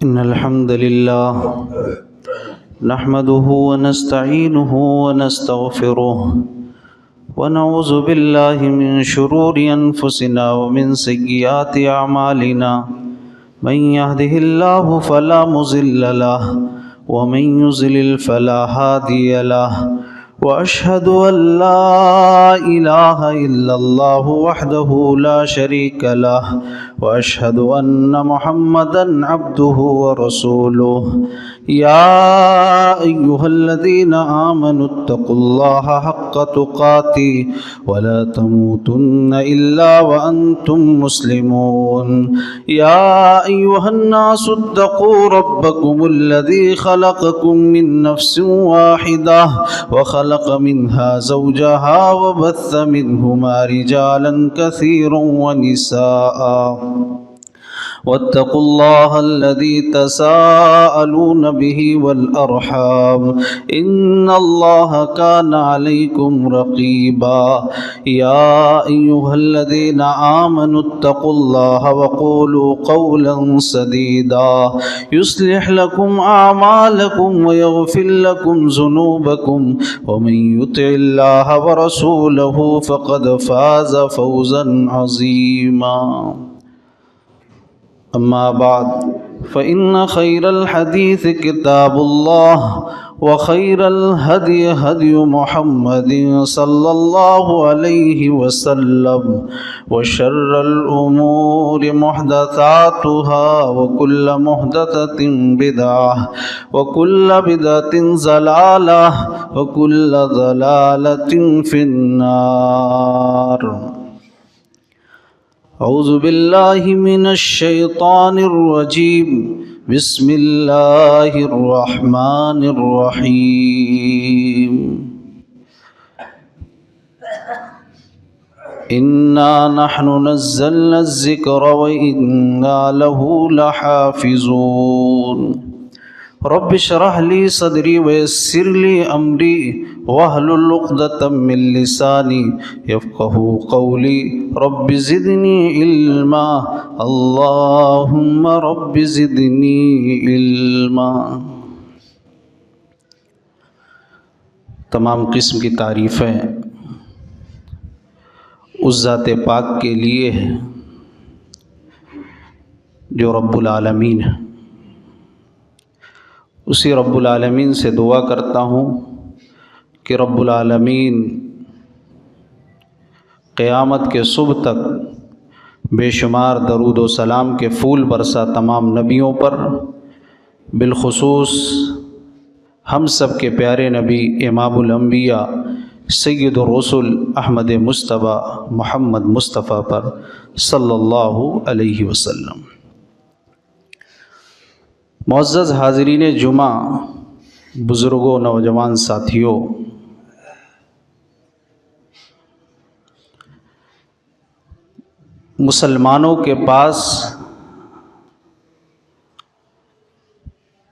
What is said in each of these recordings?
إن الحمد لله نحمده ونستعينه ونستغفره ونعوذ بالله من شرور أنفسنا ومن سيئات أعمالنا من يهده الله فلا مضل له ومن يضلل فلا هادي له وأشهد أن لا إله إلا الله وحده لا شريك له وأشهد أن محمدًا عبده ورسوله يا أيها الذين آمنوا اتقوا الله حق تقاته ولا تموتن إلا وأنتم مسلمون يا أيها الناس اتقوا ربكم الذي خلقكم من نفس واحدة وخلق منها زوجها وبث منهما رجالا كثيرا ونساء واتقوا الله الذي تساءلون به والأرحام إن الله كان عليكم رقيبا يا أيها الذين آمنوا اتقوا الله وقولوا قولا سديدا يصلح لكم أعمالكم ويغفر لكم ذنوبكم ومن يطع الله ورسوله فقد فاز فوزا عظيما أما بعد فإن خير الحديث كتاب الله وخير الهدي هدي محمد صلى الله عليه وسلم وشر الأمور محدثاتها وكل محدثة بدعة وكل بدعة ضلالة وكل ضلالة في النار أعوذ بالله من الشيطان الرجيم بسم الله الرحمن الرحيم إنا نحن نزلنا الذكر وإنا له لحافظون رب اشرح لي صدري ويسر لي أمري واحلل عقدة من لساني يفقهوا قولي رب زدني علما اللهم رب زدني علما۔ تمام قسم کی تعریفیں اس ذات پاک کے لیے ہے جو رب العالمین ہے۔ اسی رب العالمین سے دعا کرتا ہوں کہ رب العالمین قیامت کے صبح تک بے شمار درود و سلام کے پھول برسا تمام نبیوں پر، بالخصوص ہم سب کے پیارے نبی امام الانبیاء سید الرسل احمد مصطفیٰ محمد مصطفیٰ پر صلی اللہ علیہ وسلم۔ معزز حاضرین جمعہ، بزرگوں، نوجوان ساتھیوں، مسلمانوں کے پاس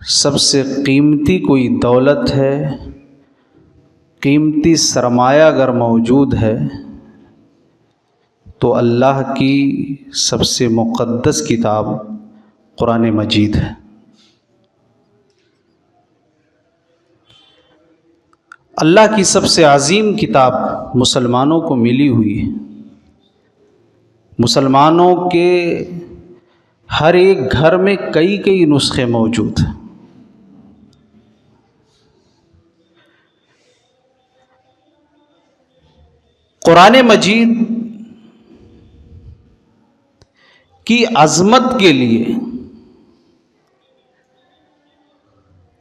سب سے قیمتی کوئی دولت ہے، قیمتی سرمایہ اگر موجود ہے تو اللہ کی سب سے مقدس کتاب قرآن مجید ہے۔ اللہ کی سب سے عظیم کتاب مسلمانوں کو ملی ہوئی ہے۔ مسلمانوں کے ہر ایک گھر میں کئی نسخے موجود ہیں۔ قرآن مجید کی عظمت کے لیے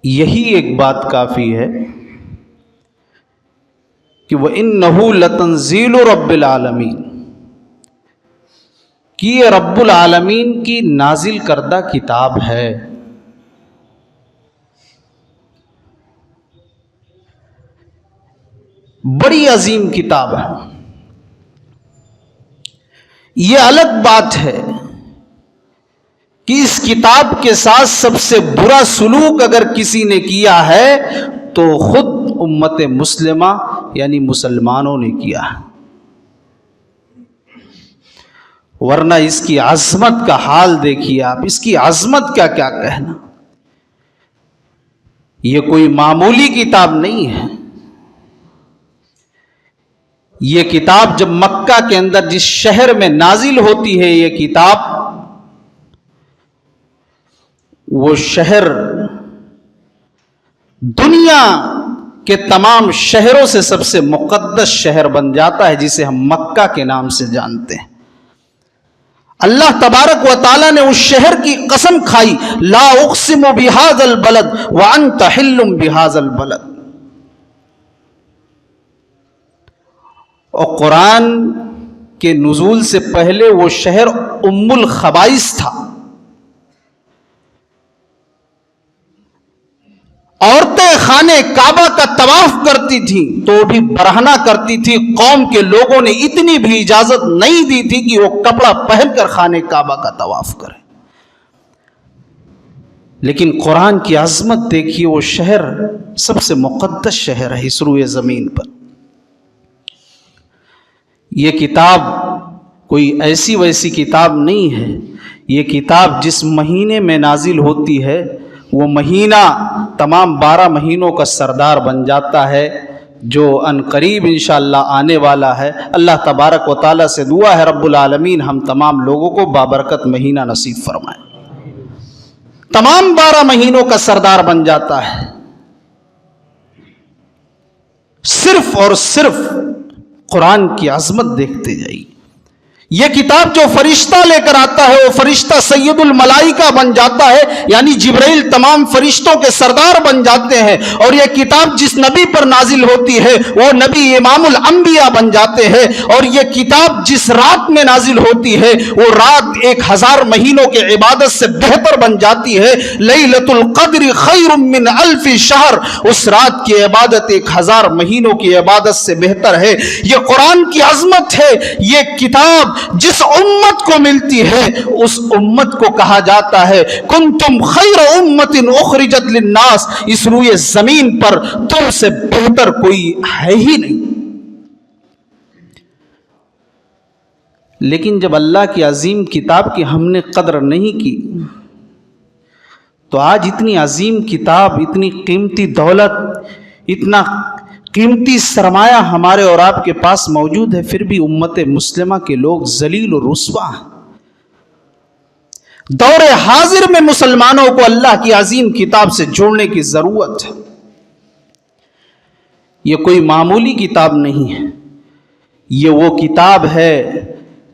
یہی ایک بات کافی ہے کہ وَإِنَّهُ لَتَنزِيلُ رَبِّ الْعَالَمِينَ، کہ یہ رب العالمین کی نازل کردہ کتاب ہے۔ بڑی عظیم کتاب ہے۔ یہ الگ بات ہے کہ اس کتاب کے ساتھ سب سے برا سلوک اگر کسی نے کیا ہے تو خود امت مسلمہ یعنی مسلمانوں نے کیا ہے۔ ورنہ اس کی عظمت کا حال دیکھیے آپ، اس کی عظمت کا کیا کہنا۔ یہ کوئی معمولی کتاب نہیں ہے۔ یہ کتاب جب مکہ کے اندر جس شہر میں نازل ہوتی ہے یہ کتاب، وہ شہر دنیا کے تمام شہروں سے سب سے مقدس شہر بن جاتا ہے، جسے ہم مکہ کے نام سے جانتے ہیں۔ اللہ تبارک و تعالیٰ نے اس شہر کی قسم کھائی، لا اقسم بہذا البلد وانت حل بہذا البلد۔ اور قرآن کے نزول سے پہلے وہ شہر ام الخبائث تھا۔ عورتیں خانے کعبہ کا طواف کرتی تھیں تو وہ بھی برہنہ کرتی تھی، قوم کے لوگوں نے اتنی بھی اجازت نہیں دی تھی کہ وہ کپڑا پہن کر خانے کعبہ کا طواف کریں۔ لیکن قرآن کی عظمت دیکھیے، وہ شہر سب سے مقدس شہر ہے اس روئے زمین پر۔ یہ کتاب کوئی ایسی ویسی کتاب نہیں ہے، یہ کتاب جس مہینے میں نازل ہوتی ہے وہ مہینہ تمام 12 مہینوں کا سردار بن جاتا ہے، جو ان قریب انشاءاللہ آنے والا ہے۔ اللہ تبارک و تعالیٰ سے دعا ہے رب العالمین ہم تمام لوگوں کو بابرکت مہینہ نصیب فرمائے۔ تمام 12 مہینوں کا سردار بن جاتا ہے۔ صرف اور صرف قرآن کی عظمت دیکھتے جائیے۔ یہ کتاب جو فرشتہ لے کر آتا ہے وہ فرشتہ سید الملائکہ بن جاتا ہے، یعنی جبرائیل تمام فرشتوں کے سردار بن جاتے ہیں۔ اور یہ کتاب جس نبی پر نازل ہوتی ہے وہ نبی امام الانبیاء بن جاتے ہیں۔ اور یہ کتاب جس رات میں نازل ہوتی ہے وہ رات 1000 مہینوں کے عبادت سے بہتر بن جاتی ہے۔ لیلۃ القدر خیر من الف شہر، اس رات کی عبادت 1000 مہینوں کی عبادت سے بہتر ہے۔ یہ قرآن کی عظمت ہے۔ یہ کتاب جس امت کو ملتی ہے اس امت کو کہا جاتا ہے کنتم خیر امت اخرجت للناس، اس روئے زمین پر تم سے بہتر کوئی ہے ہی نہیں۔ لیکن جب اللہ کی عظیم کتاب کی ہم نے قدر نہیں کی تو آج اتنی عظیم کتاب، اتنی قیمتی دولت، اتنا قیمتی سرمایہ ہمارے اور آپ کے پاس موجود ہے، پھر بھی امت مسلمہ کے لوگ ذلیل و رسوا ہیں۔ دور حاضر میں مسلمانوں کو اللہ کی عظیم کتاب سے جوڑنے کی ضرورت ہے۔ یہ کوئی معمولی کتاب نہیں ہے، یہ وہ کتاب ہے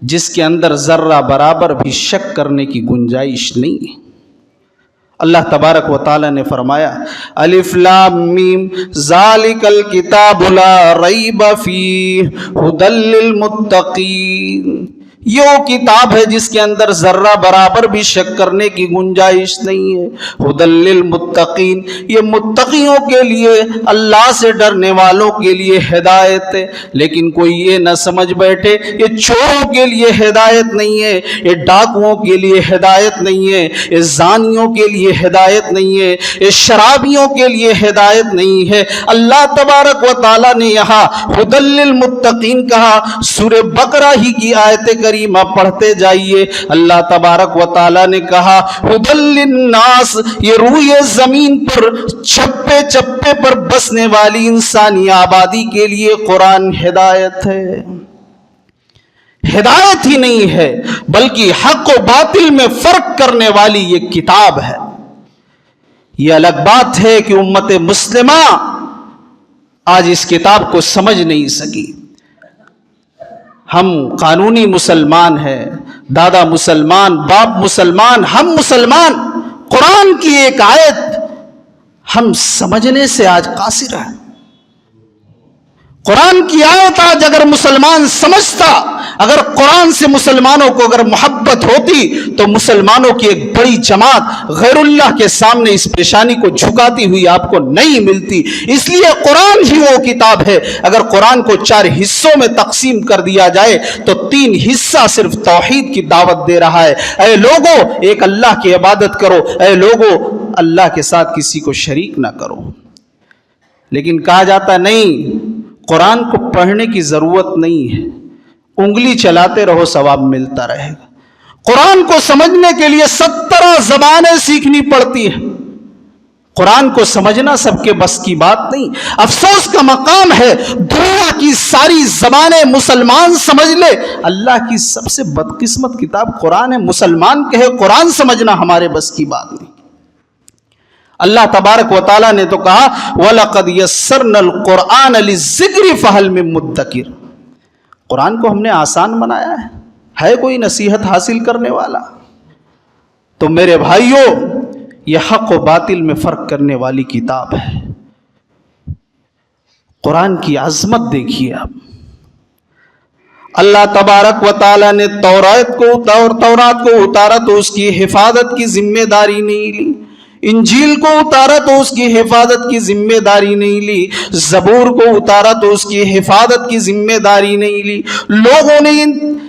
جس کے اندر ذرہ برابر بھی شک کرنے کی گنجائش نہیں ہے۔ اللہ تبارک و تعالی نے فرمایا الف لام میم ذالک الکتاب لا ریب فیہ ھدی للمتقین، یہ وہ کتاب ہے جس کے اندر ذرہ برابر بھی شک کرنے کی گنجائش نہیں ہے۔ ھدی للمتقین، یہ متقیوں کے لیے، اللہ سے ڈرنے والوں کے لیے ہدایت ہے۔ لیکن کوئی یہ نہ سمجھ بیٹھے یہ چوروں کے لیے ہدایت نہیں ہے، یہ ڈاکوؤں کے لیے ہدایت نہیں ہے، یہ زانیوں کے لیے ہدایت نہیں ہے، یہ شرابیوں کے لیے ہدایت نہیں ہے۔ اللہ تبارک و تعالیٰ نے یہاں ھدی للمتقین کہا۔ سورہ بقرہ ہی کی آیت کریمہ پڑھتے جائیے، اللہ تبارک و تعالیٰ نے کہا ھدی للناس، یہ روئے زمین پر چپے چپے پر بسنے والی انسانی آبادی کے لیے قرآن ہدایت ہے۔ ہدایت ہی نہیں ہے بلکہ حق و باطل میں فرق کرنے والی یہ کتاب ہے۔ یہ الگ بات ہے کہ امت مسلمہ آج اس کتاب کو سمجھ نہیں سکی۔ ہم قانونی مسلمان ہیں، دادا مسلمان، باپ مسلمان، ہم مسلمان، قرآن کی ایک آیت ہم سمجھنے سے آج قاصر ہیں۔ قرآن کی آیت آج اگر مسلمان سمجھتا، اگر قرآن سے مسلمانوں کو اگر محبت ہوتی تو مسلمانوں کی ایک بڑی جماعت غیر اللہ کے سامنے اس پیشانی کو جھکاتی ہوئی آپ کو نہیں ملتی۔ اس لیے قرآن ہی وہ کتاب ہے، اگر قرآن کو 4 حصوں میں تقسیم کر دیا جائے تو 3 حصہ صرف توحید کی دعوت دے رہا ہے۔ اے لوگو ایک اللہ کی عبادت کرو، اے لوگو اللہ کے ساتھ کسی کو شریک نہ کرو۔ لیکن کہا جاتا نہیں، قرآن کو پڑھنے کی ضرورت نہیں ہے، انگلی چلاتے رہو ثواب ملتا رہے گا۔ قرآن کو سمجھنے کے لیے 17 زبانیں سیکھنی پڑتی ہیں۔ قرآن کو سمجھنا سب کے بس کی بات نہیں۔ افسوس کا مقام ہے دنیا کی ساری زبانیں مسلمان سمجھ لے، اللہ کی سب سے بدقسمت کتاب قرآن ہے، مسلمان کہے قرآن سمجھنا ہمارے بس کی بات نہیں۔ اللہ تبارک و تعالیٰ نے تو کہا وَلَقَدْ يَسَّرْنَا الْقُرْآنَ لِلذِّكْرِ فَهَلْ مِن مُدَّكِرٍ، قرآن کو ہم نے آسان بنایا ہے کوئی نصیحت حاصل کرنے والا؟ تو میرے بھائیوں، یہ حق و باطل میں فرق کرنے والی کتاب ہے۔ قرآن کی عظمت دیکھیے آپ۔ اللہ تبارک و تعالیٰ نے تورات کو اتارا تو اس کی حفاظت کی ذمہ داری نہیں لی، انجیل کو اتارا تو اس کی حفاظت کی ذمہ داری نہیں لی، زبور کو اتارا تو اس کی حفاظت کی ذمہ داری نہیں لی۔ لوگوں نے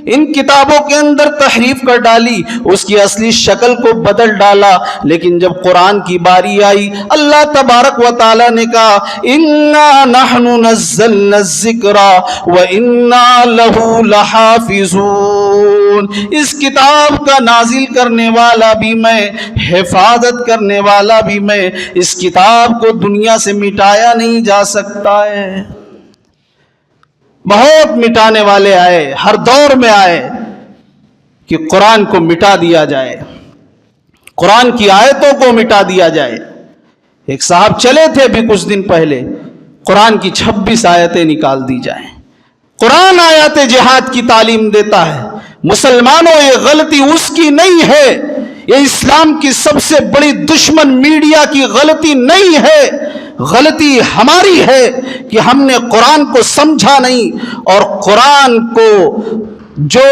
ان کتابوں کے اندر تحریف کر ڈالی، اس کی اصلی شکل کو بدل ڈالا، لیکن جب قرآن کی باری آئی اللہ تبارک و تعالیٰ نے کہا اِنَّا نَحْنُ نَزَّلْنَا الذِّكْرَ وَإِنَّا لَهُ لَحَافِظُونَ، اس کتاب کا نازل کرنے والا بھی میں، حفاظت کرنے والا بھی میں، اس کتاب کو دنیا سے مٹایا نہیں جا سکتا ہے۔ بہت مٹانے والے آئے، ہر دور میں آئے کہ قرآن کو مٹا دیا جائے، قرآن کی آیتوں کو مٹا دیا جائے۔ ایک صاحب چلے تھے ابھی کچھ دن پہلے، قرآن کی 26 آیتیں نکال دی جائیں۔ قرآن آیات جہاد کی تعلیم دیتا ہے۔ مسلمانوں، یہ غلطی اس کی نہیں ہے، یہ اسلام کی سب سے بڑی دشمن میڈیا کی غلطی نہیں ہے، غلطی ہماری ہے کہ ہم نے قرآن کو سمجھا نہیں، اور قرآن کو جو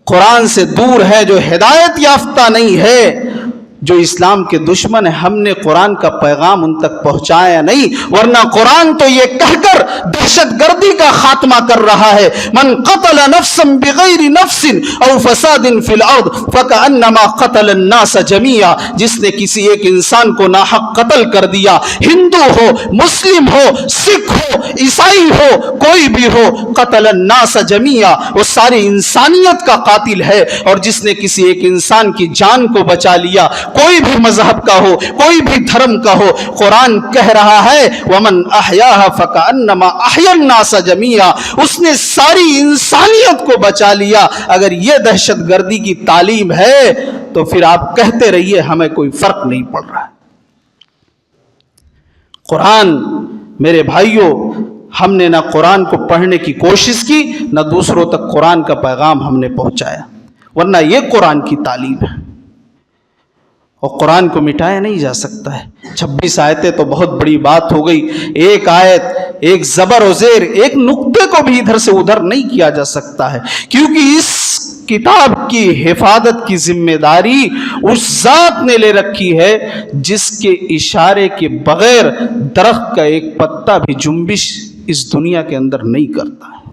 قرآن سے دور ہے، جو ہدایت یافتہ نہیں ہے، جو اسلام کے دشمن ہیں، ہم نے قرآن کا پیغام ان تک پہنچایا نہیں، ورنہ قرآن تو یہ کہہ کر دہشت گردی کا خاتمہ کر رہا ہے من قتل نفسا بغیر نفس او فساد فی الارض فکأنما قتل الناس جميعا، جس نے کسی ایک انسان کو ناحق قتل کر دیا، ہندو ہو، مسلم ہو، سکھ ہو، عیسائی ہو، کوئی بھی ہو، قتل الناس جميعا، وہ ساری انسانیت کا قاتل ہے۔ اور جس نے کسی ایک انسان کی جان کو بچا لیا، کوئی بھی مذہب کا ہو، کوئی بھی دھرم کا ہو، قرآن کہہ رہا ہے وَمَنْ أَحْيَاهَا فَكَأَنَّمَا أَحْيَا النَّاسَ جَمِيعًا، اس نے ساری انسانیت کو بچا لیا۔ اگر یہ دہشت گردی کی تعلیم ہے تو پھر آپ کہتے رہیے ہمیں کوئی فرق نہیں پڑ رہا ہے۔ قرآن، میرے بھائیوں، ہم نے نہ قرآن کو پڑھنے کی کوشش کی، نہ دوسروں تک قرآن کا پیغام ہم نے پہنچایا، ورنہ یہ قرآن کی تعلیم ہے، اور قرآن کو مٹایا نہیں جا سکتا ہے۔ 26 آیتیں تو بہت بڑی بات ہو گئی، ایک آیت، ایک زبر و زیر، ایک نقطے کو بھی ادھر سے ادھر نہیں کیا جا سکتا ہے، کیونکہ اس کتاب کی حفاظت کی ذمہ داری اس ذات نے لے رکھی ہے جس کے اشارے کے بغیر درخت کا ایک پتا بھی جنبش اس دنیا کے اندر نہیں کرتا ہے۔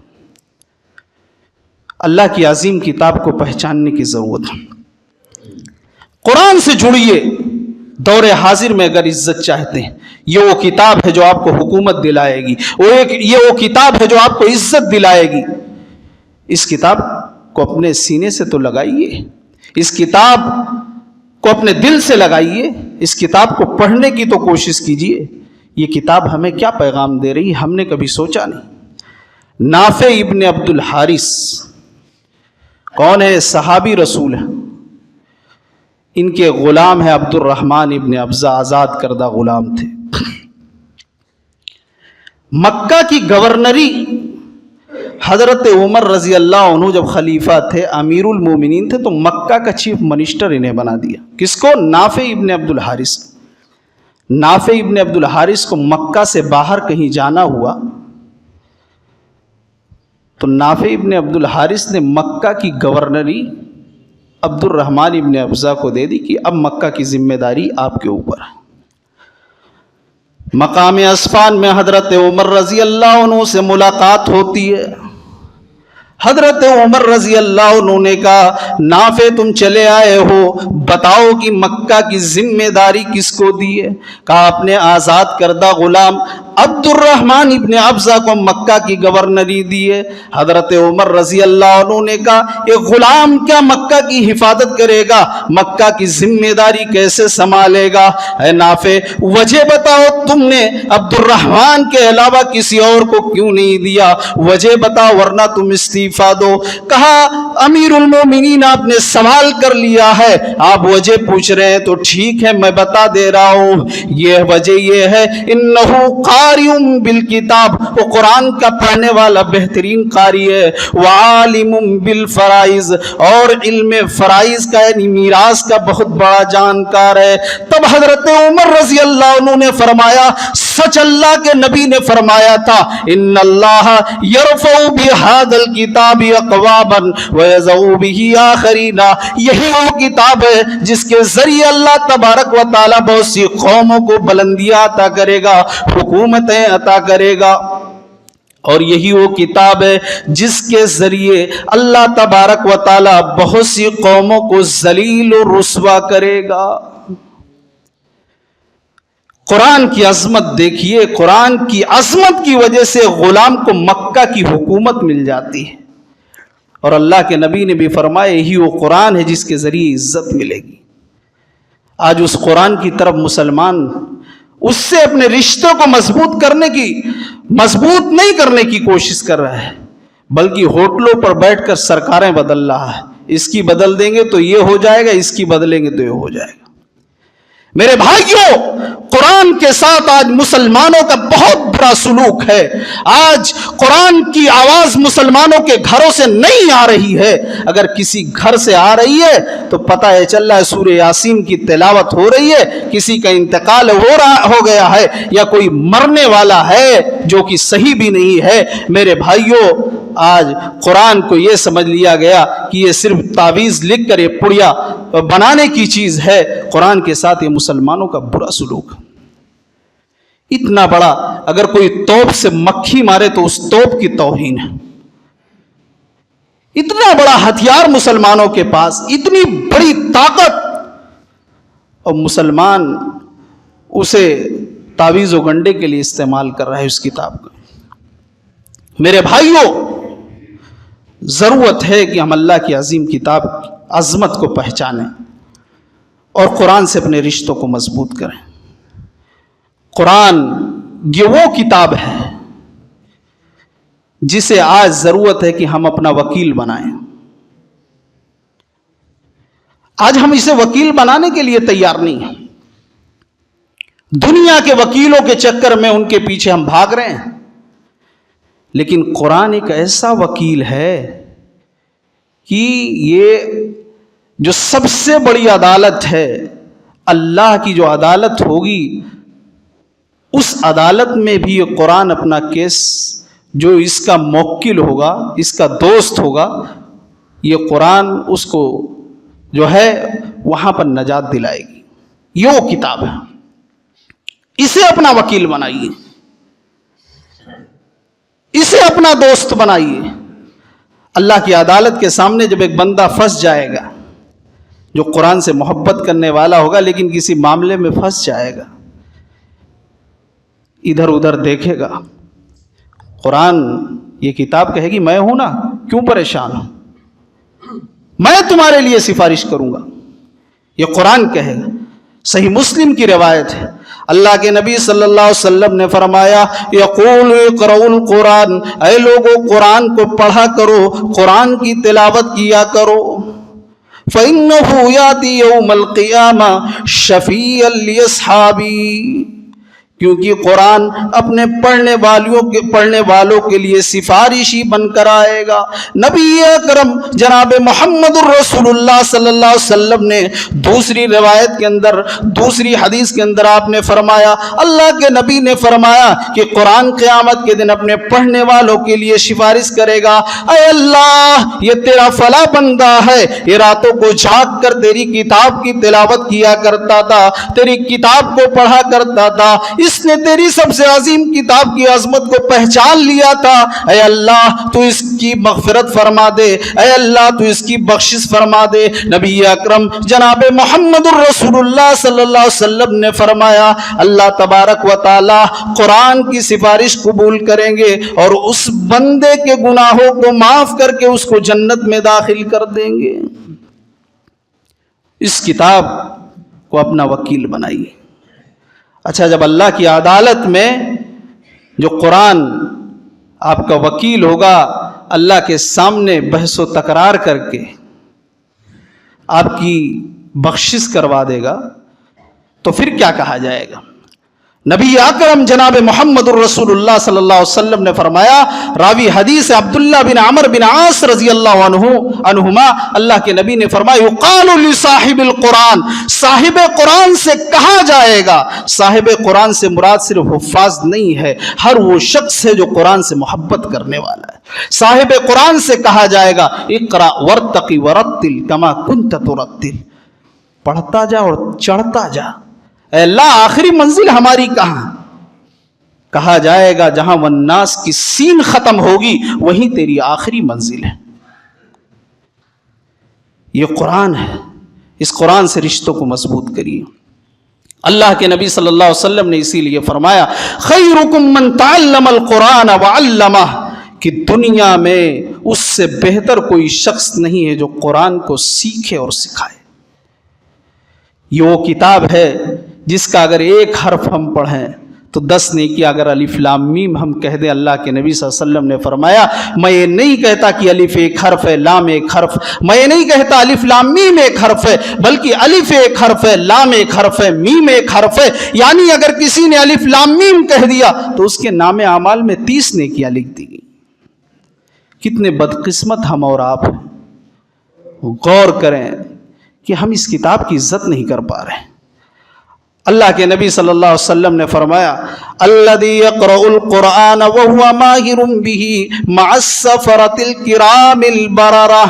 اللہ کی عظیم کتاب کو پہچاننے کی ضرورت ہے۔ قرآن سے جڑیے، دور حاضر میں اگر عزت چاہتے ہیں، یہ وہ کتاب ہے جو آپ کو حکومت دلائے گی، یہ وہ کتاب ہے جو آپ کو عزت دلائے گی۔ اس کتاب کو اپنے سینے سے تو لگائیے، اس کتاب کو اپنے دل سے لگائیے، اس کتاب کو پڑھنے کی تو کوشش کیجیے۔ یہ کتاب ہمیں کیا پیغام دے رہی ہے، ہم نے کبھی سوچا نہیں۔ نافع ابن عبد الحارث کون ہے؟ صحابی رسول ہے، ان کے غلام ہے عبد الرحمن ابن ابزہ، آزاد کردہ غلام تھے۔ مکہ کی گورنری حضرت عمر رضی اللہ عنہ جب خلیفہ تھے، امیر المومنین تھے، تو مکہ کا چیف منسٹر انہیں بنا دیا۔ کس کو؟ نافع ابن عبد الحارث۔ نافع ابن عبد الحارث کو مکہ سے باہر کہیں جانا ہوا تو نافع ابن عبد الحارث نے مکہ کی گورنری عبد الرحمن ابن ابزہ کو دے دی کہ اب مکہ کی ذمہ داری آپ کے اوپر ہے۔ مقام اصفان میں حضرت عمر رضی اللہ عنہ سے ملاقات ہوتی ہے۔ حضرت عمر رضی اللہ عنہ نے کہا نافع تم چلے آئے ہو، بتاؤ کہ مکہ کی ذمہ داری کس کو دی ہے؟ کہا اپنے آزاد کردہ غلام عبد الرحمن ابن ابزہ کو مکہ کی گورنری دی ہے۔ حضرت عمر رضی اللہ عنہ نے کہا یہ غلام کیا مکہ کی حفاظت کرے گا، مکہ کی ذمہ داری کیسے سنبھالے گا؟ اے نافع وجہ بتاؤ، تم نے عبد الرحمن کے علاوہ کسی اور کو کیوں نہیں دیا؟ وجہ بتاؤ ورنہ تم استعفیٰ دو۔ کہا امیر المومنین آپ نے سوال کر لیا ہے، آپ وجہ پوچھ رہے ہیں تو ٹھیک ہے میں بتا دے رہا ہوں۔ یہ وجہ یہ ہے انہ قاری بالکتاب، وہ قرآن کا پڑھنے والا بہترین قاری ہے، وعالم بالفرائض، اور علم فرائض کا یعنی میراث کا بہت بڑا جانکار ہے۔ تب حضرت عمر رضی اللہ عنہ نے فرمایا سچ اللہ کے نبی نے فرمایا تھا ان اللہ یرفع بہذا الکتاب اقواما ویضع بہ آخرین، یہی وہ کتاب ہے جس کے ذریعے اللہ تبارک و تعالی بہت سی قوموں کو بلندیاں عطا کرے گا، حکومتیں عطا کرے گا، اور یہی وہ کتاب ہے جس کے ذریعے اللہ تبارک و تعالی بہت سی قوموں کو ذلیل و رسوا کرے گا۔ قرآن کی عظمت دیکھیے، قرآن کی عظمت کی وجہ سے غلام کو مکہ کی حکومت مل جاتی ہے، اور اللہ کے نبی نے بھی فرمایا یہی وہ قرآن ہے جس کے ذریعے عزت ملے گی۔ آج اس قرآن کی طرف مسلمان اس سے اپنے رشتوں کو مضبوط نہیں کرنے کی کوشش کر رہا ہے، بلکہ ہوٹلوں پر بیٹھ کر سرکاریں بدل رہا ہے، اس کی بدل دیں گے تو یہ ہو جائے گا، اس کی بدلیں گے تو یہ ہو جائے گا۔ میرے بھائیوں، قرآن کے ساتھ آج مسلمانوں کا بہت برا سلوک ہے۔ آج قرآن کی آواز مسلمانوں کے گھروں سے نہیں آ رہی ہے، اگر کسی گھر سے آ رہی ہے تو پتہ ہے چل رہا ہے سورہ یاسین کی تلاوت ہو رہی ہے، کسی کا انتقال ہو گیا ہے، یا کوئی مرنے والا ہے جو کہ صحیح بھی نہیں ہے۔ میرے بھائیوں، آج قرآن کو یہ سمجھ لیا گیا کہ یہ صرف تعویذ لکھ کر یہ پڑیا بنانے کی چیز ہے۔ قرآن کے ساتھ یہ مسلمانوں کا برا سلوک، اتنا بڑا، اگر کوئی توپ سے مکھی مارے تو اس توپ کی توہین ہے۔ اتنا بڑا ہتھیار مسلمانوں کے پاس، اتنی بڑی طاقت، اور مسلمان اسے تعویذ و گنڈے کے لیے استعمال کر رہا ہے اس کتاب کو۔ میرے بھائیوں، ضرورت ہے کہ ہم اللہ کی عظیم کتاب کی عظمت کو پہچانیں اور قرآن سے اپنے رشتوں کو مضبوط کریں۔ قرآن یہ وہ کتاب ہے جسے آج ضرورت ہے کہ ہم اپنا وکیل بنائیں۔ آج ہم اسے وکیل بنانے کے لیے تیار نہیں ہیں، دنیا کے وکیلوں کے چکر میں ان کے پیچھے ہم بھاگ رہے ہیں، لیکن قرآن ایک ایسا وکیل ہے کہ یہ جو سب سے بڑی عدالت ہے، اللہ کی جو عدالت ہوگی، اس عدالت میں بھی یہ قرآن اپنا کیس، جو اس کا موکل ہوگا، اس کا دوست ہوگا، یہ قرآن اس کو جو ہے وہاں پر نجات دلائے گی۔ یہ وہ کتاب ہے، اسے اپنا وکیل بنائیے، اسے اپنا دوست بنائیے۔ اللہ کی عدالت کے سامنے جب ایک بندہ پھنس جائے گا، جو قرآن سے محبت کرنے والا ہوگا لیکن کسی معاملے میں پھنس جائے گا، ادھر ادھر دیکھے گا، قرآن یہ کتاب کہے گی میں ہوں نا، کیوں پریشان ہوں، میں تمہارے لیے سفارش کروں گا، یہ قرآن کہے گا۔ صحیح مسلم کی روایت ہے، اللہ کے نبی صلی اللہ علیہ وسلم نے فرمایا یقول اقرؤوا القرآن، اے لوگو قرآن کو پڑھا کرو، قرآن کی تلاوت کیا کرو، فَإِنَّهُ يَأْتِي يَوْمَ الْقِيَامَةِ شَفِيعًا لِأَصْحَابِهِ، کیونکہ قرآن اپنے پڑھنے والوں کے لیے سفارشی بن کر آئے گا۔ نبی اکرم جناب محمد الرسول اللہ صلی اللہ علیہ وسلم نے دوسری روایت کے اندر، دوسری حدیث کے اندر آپ نے فرمایا، اللہ کے نبی نے فرمایا کہ قرآن قیامت کے دن اپنے پڑھنے والوں کے لیے سفارش کرے گا، اے اللہ یہ تیرا فلاں بندہ ہے، یہ راتوں کو جاگ کر تیری کتاب کی تلاوت کیا کرتا تھا، تیری کتاب کو پڑھا کرتا تھا، جس نے تیری سب سے عظیم کتاب کی عظمت کو پہچان لیا تھا، اے اللہ تو اس کی مغفرت فرما دے، اے اللہ تو اس کی بخشش فرما دے۔ نبی اکرم جناب محمد الرسول اللہ صلی اللہ علیہ وسلم نے فرمایا اللہ تبارک و تعالی قرآن کی سفارش قبول کریں گے اور اس بندے کے گناہوں کو معاف کر کے اس کو جنت میں داخل کر دیں گے۔ اس کتاب کو اپنا وکیل بنائیے۔ اچھا، جب اللہ کی عدالت میں جو قرآن آپ کا وکیل ہوگا، اللہ کے سامنے بحث و تکرار کر کے آپ کی بخشش کروا دے گا، تو پھر کیا کہا جائے گا؟ نبی اکرم جناب محمد الرسول اللہ صلی اللہ علیہ وسلم نے فرمایا، راوی حدیث عبداللہ بن عمر بن عاص رضی اللہ عنہما، اللہ کے نبی نے فرمایا یقال لصاحب القرآن، صاحب قرآن سے کہا جائے گا۔ صاحب قرآن سے مراد صرف حفاظ نہیں ہے، ہر وہ شخص ہے جو قرآن سے محبت کرنے والا ہے۔ صاحب قرآن سے کہا جائے گا اقرأ وارتقی ورتل کما کنت ترتل، پڑھتا جا اور چڑھتا جا۔ اے اللہ آخری منزل ہماری کہاں؟ کہا جائے گا جہاں والناس کی سین ختم ہوگی وہیں تیری آخری منزل ہے۔ یہ قرآن ہے، اس قرآن سے رشتوں کو مضبوط کریے۔ اللہ کے نبی صلی اللہ علیہ وسلم نے اسی لیے فرمایا خیرکم من تعلم القرآن وعلمہ، کہ دنیا میں اس سے بہتر کوئی شخص نہیں ہے جو قرآن کو سیکھے اور سکھائے۔ یہ وہ کتاب ہے جس کا اگر ایک حرف ہم پڑھیں تو 10 نیکی، اگر الف لام میم ہم کہہ دیں۔ اللہ کے نبی صلی اللہ علیہ وسلم نے فرمایا میں یہ نہیں کہتا کہ الف ایک حرف ہے، لام ایک حرف، میں یہ نہیں کہتا الف لام میم ایک حرف ہے، بلکہ الف ایک حرف ہے، لام ایک حرف ہے، میم ایک حرف ہے۔ یعنی اگر کسی نے الف لام میم کہہ دیا تو اس کے نام اعمال میں 30 نیکیاں لکھ دی گئی۔ کتنے بدقسمت ہم اور آپ ہیں۔ غور کریں کہ ہم اس کتاب کی عزت نہیں کر پا رہے ہیں۔ اللہ کے نبی صلی اللہ علیہ وسلم نے فرمایا الذی یقرأ القرآن وهو ماہر به مع السفرة الکرام البررہ،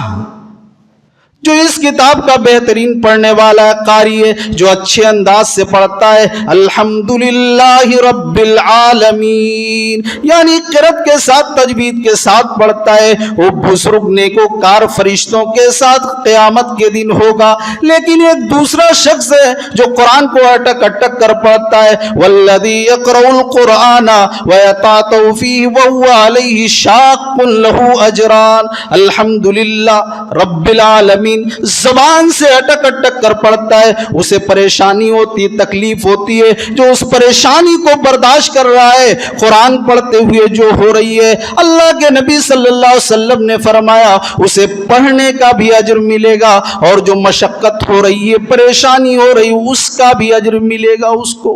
جو اس کتاب کا بہترین پڑھنے والا ہے، قاری ہے، جو اچھے انداز سے پڑھتا ہے الحمدللہ رب العالمین، یعنی قرأت کے ساتھ تجوید کے ساتھ پڑھتا ہے، وہ بزرگ نیکوکار فرشتوں کے ساتھ قیامت کے دن ہوگا۔ لیکن ایک دوسرا شخص ہے جو قرآن کو اٹک اٹک کر پڑھتا ہے والذی یقرأ القرآن ویتعطف فیہ وہو علیہ شاق لہ اجران، الحمدللہ رب العالمین زبان سے اٹک اٹک کر پڑھتا ہے، اسے پریشانی ہوتی ہے، تکلیف ہوتی ہے، جو اس پریشانی کو برداشت کر رہا ہے قرآن پڑھتے ہوئے جو ہو رہی ہے، اللہ کے نبی صلی اللہ علیہ وسلم نے فرمایا اسے پڑھنے کا بھی اجر ملے گا، اور جو مشقت ہو رہی ہے، پریشانی ہو رہی ہے، اس کا بھی اجر ملے گا اس کو۔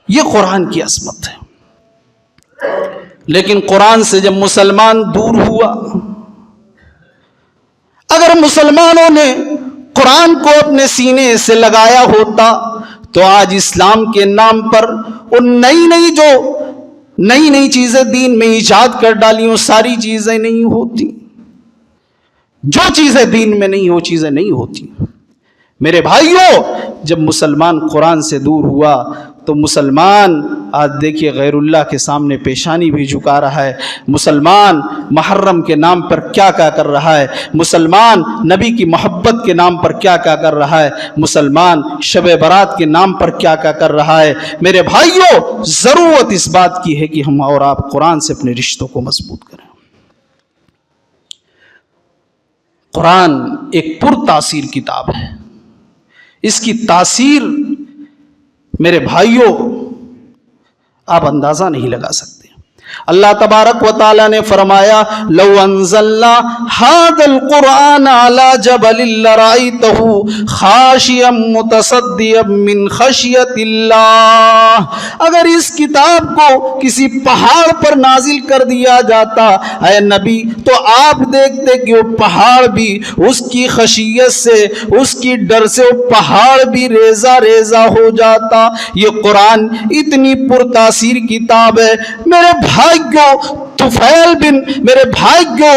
یہ قرآن کی عظمت ہے۔ لیکن قرآن سے جب مسلمان دور ہوا، اگر مسلمانوں نے قرآن کو اپنے سینے سے لگایا ہوتا تو آج اسلام کے نام پر وہ نئی نئی چیزیں دین میں ایجاد کر ڈالی، وہ ساری چیزیں نہیں ہوتی۔ جو چیزیں دین میں نہیں، وہ چیزیں نہیں ہوتی۔ میرے بھائیوں، جب مسلمان قرآن سے دور ہوا تو مسلمان آج دیکھیے غیر اللہ کے سامنے پیشانی بھی جھکا رہا ہے، مسلمان محرم کے نام پر کیا کیا کر رہا ہے، مسلمان نبی کی محبت کے نام پر کیا کیا کر رہا ہے، مسلمان شب برات کے نام پر کیا کیا کر رہا ہے۔ میرے بھائیوں، ضرورت اس بات کی ہے کہ ہم اور آپ قرآن سے اپنے رشتوں کو مضبوط کریں۔ قرآن ایک پر تاثیر کتاب ہے، اس کی تاثیر میرے بھائیوں آپ اندازہ نہیں لگا سکتے۔ اللہ تبارک و تعالی نے فرمایا لو انزلنا هذا القرآن على جبل لرأيته خاشعا متصدعا من خشیۃ اللہ، اگر اس کتاب کو کسی پہاڑ پر نازل کر دیا جاتا اے نبی تو آپ دیکھتے کہ وہ پہاڑ بھی اس کی خشیت سے، اس کی ڈر سے وہ پہاڑ بھی ریزہ ریزہ ہو جاتا۔ یہ قرآن اتنی پرتاثیر کتاب ہے۔ میرے بھائیوں، طفیل بن میرے بھائیوں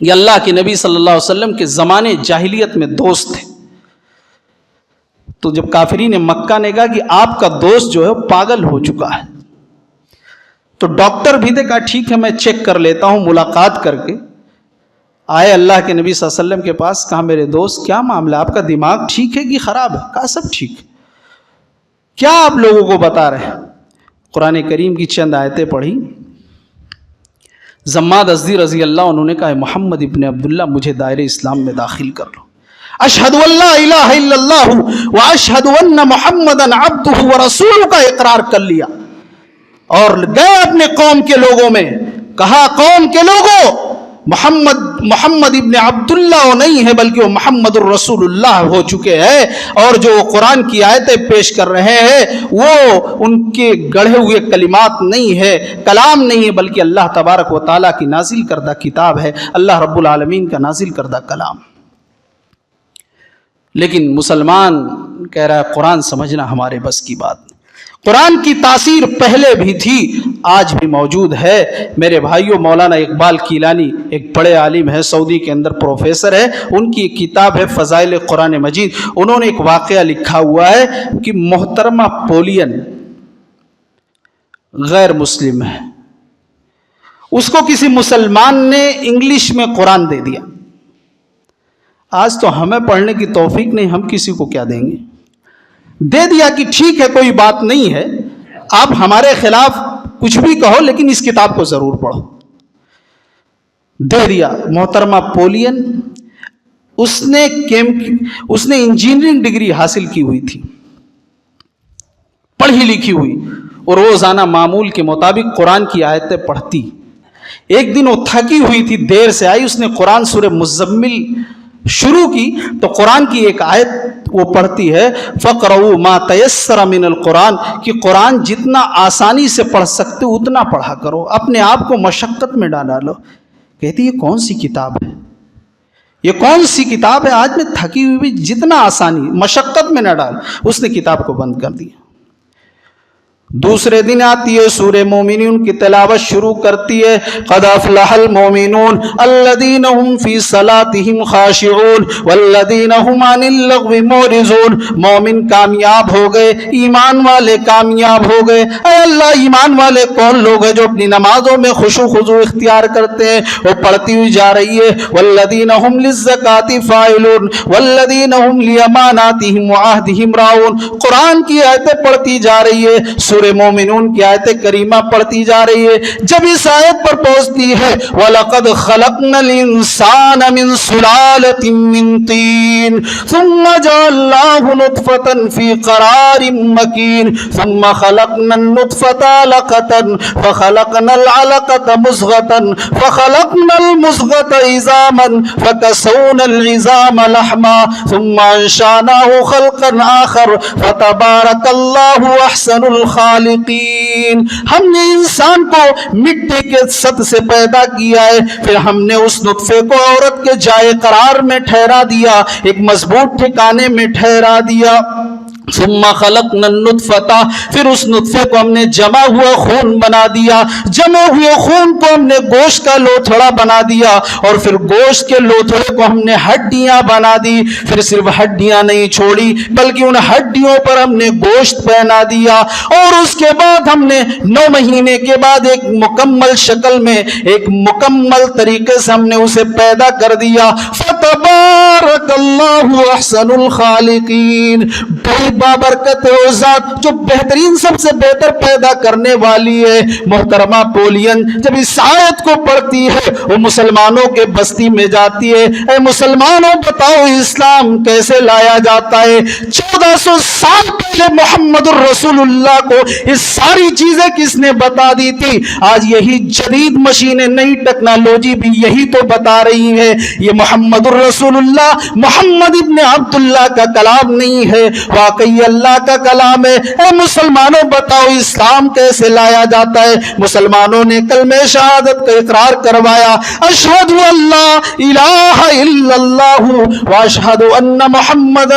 یہ اللہ کے نبی صلی اللہ علیہ وسلم کے زمانے جاہلیت میں دوست تھے. تو جب کافرین مکہ نے کہا کہ آپ کا دوست جو ہے پاگل ہو چکا ہے، تو ڈاکٹر بھی نے کہا ٹھیک ہے میں چیک کر لیتا ہوں. ملاقات کر کے آئے اللہ کے نبی صلی اللہ علیہ وسلم کے پاس. کہا میرے دوست کیا معاملہ، آپ کا دماغ ٹھیک ہے کہ خراب ہے؟ کہا سب ٹھیک ہے. کیا آپ لوگوں کو بتا رہے ہیں؟ قرآن کریم کی چند آیتیں پڑھی. زماد ازدی رضی اللہ انہوں نے کہا محمد ابن عبداللہ مجھے دائرہ اسلام میں داخل کر لو. اشہد ان لا الہ الا اللہ واشہد ان محمدا عبدہ ورسولہ کا اقرار کر لیا اور گئے اپنے قوم کے لوگوں میں. کہا قوم کے لوگوں محمد ابن عبداللہ وہ نہیں ہے بلکہ وہ محمد الرسول اللہ ہو چکے ہیں، اور جو قرآن کی آیتیں پیش کر رہے ہیں وہ ان کے گڑھے ہوئے کلمات نہیں ہے، کلام نہیں ہے، بلکہ اللہ تبارک و تعالیٰ کی نازل کردہ کتاب ہے، اللہ رب العالمین کا نازل کردہ کلام. لیکن مسلمان کہہ رہا ہے قرآن سمجھنا ہمارے بس کی بات. قرآن کی تاثیر پہلے بھی تھی، آج بھی موجود ہے. میرے بھائیوں، مولانا اقبال کیلانی ایک بڑے عالم ہے، سعودی کے اندر پروفیسر ہے، ان کی ایک کتاب ہے فضائل قرآن مجید. انہوں نے ایک واقعہ لکھا ہوا ہے کہ محترمہ پولین غیر مسلم ہے، اس کو کسی مسلمان نے انگلش میں قرآن دے دیا. آج تو ہمیں پڑھنے کی توفیق نہیں، ہم کسی کو کیا دیں گے؟ دے دیا کہ ٹھیک ہے کوئی بات نہیں ہے، آپ ہمارے خلاف کچھ بھی کہو لیکن اس کتاب کو ضرور پڑھو. دے دیا. محترمہ پولین اس نے انجینئرنگ ڈگری حاصل کی ہوئی تھی، پڑھی لکھی ہوئی، اور روزانہ معمول کے مطابق قرآن کی آیتیں پڑھتی. ایک دن وہ تھکی ہوئی تھی، دیر سے آئی، اس نے قرآن سورہ مزمل شروع کی تو قرآن کی ایک آیت وہ پڑھتی ہے فَقْرَؤُوا مَا تَيَسَّرَ مِنَ الْقُرْآنِ، کہ قرآن جتنا آسانی سے پڑھ سکتے اتنا پڑھا کرو، اپنے آپ کو مشقت میں ڈالو. کہتی یہ کون سی کتاب ہے، یہ کون سی کتاب ہے، آج میں تھکی ہوئی بھی جتنا آسانی مشقت میں نہ ڈال. اس نے کتاب کو بند کر دیا. دوسرے دن آتی ہے سورہ مومنون کی تلاوت شروع کرتی ہے. قد افلح المومنون الذین هم فی صلاتهم خاشعون والذین هم عن اللغو معرضون. مومن کامیاب ہو گئے، ایمان والے کامیاب ہو گئے. اے اللہ، ایمان والے کون لوگ ہیں جو اپنی نمازوں میں خشوع خضوع اختیار کرتے ہیں؟ وہ پڑھتی ہوئی جا رہی ہے والذین هم للزکاة فاعلون والذین هم لاماناتهم وعهدهم راعون. قرآن کی آیتیں پڑھتی جا رہی ہے، سورہ مومنون کی آیت کریمہ پڑھتی جا رہی ہے. جب اس آیت پر پہنچتی ہے وَلَقَدْ خَلَقْنَا الْإِنسَانَ مِنْ سُلَالَةٍ مِّن طِينٍ ثُمَّ جَعَلْنَاهُ نُطْفَةً فِي قَرَارٍ مَّكِينٍ ثُمَّ خَلَقْنَا النُّطْفَةَ عَلَقَةً فَخَلَقْنَا الْعَلَقَةَ مُضْغَةً فَخَلَقْنَا الْمُضْغَةَ عِظَامًا فَكَسَوْنَا الْعِظَامَ لَحْمًا ثُمَّ أَنشَأْنَاهُ خَلْقًا آخَرَ فَتَبَارَكَ اللَّهُ أَحْسَنُ الخالقین. ہم نے انسان کو مٹی کے سط سے پیدا کیا ہے، پھر ہم نے اس نطفے کو عورت کے جائے قرار میں ٹھہرا دیا، ایک مضبوط ٹھکانے میں ٹھہرا دیا. ثم خلقنا النطفہ، پھر اس نطفے کو ہم نے جمع ہوا خون بنا دیا، جمع ہوئے خون کو ہم نے گوشت کا لوتھڑا بنا دیا، اور پھر گوشت کے لوتھڑے کو ہم نے ہڈیاں بنا دی. پھر صرف ہڈیاں نہیں چھوڑی بلکہ ان ہڈیوں پر ہم نے گوشت پہنا دیا، اور اس کے بعد ہم نے 9 مہینے کے بعد ایک مکمل شکل میں، ایک مکمل طریقے سے ہم نے اسے پیدا کر دیا. فتبارک اللہ احسن الخالقین. بڑی بابرکت ہے وہ ذات جو بہترین سب سے بہتر پیدا کرنے والی ہے. محترمہ پولین جب اس آیت کو پڑھتی ہے وہ مسلمانوں کے بستی میں جاتی ہے. اے مسلمانوں بتاؤ اسلام کیسے لایا جاتا ہے؟ 1400 سال پہلے محمد الرسول اللہ کو یہ ساری چیزیں کس نے بتا دی تھی؟ آج یہی جدید مشینیں، نئی ٹیکنالوجی بھی یہی تو بتا رہی ہے. یہ محمد الرسول اللہ محمد ابن عبداللہ کا کلام نہیں ہے، واقعی اللہ کا کلام ہے. اے مسلمانوں بتاؤ اسلام کیسے لایا جاتا ہے؟ مسلمانوں نے کلمہ شہادت کا اقرار کروایا، اشہد ان لا الہ الا اللہ واشہد ان محمدا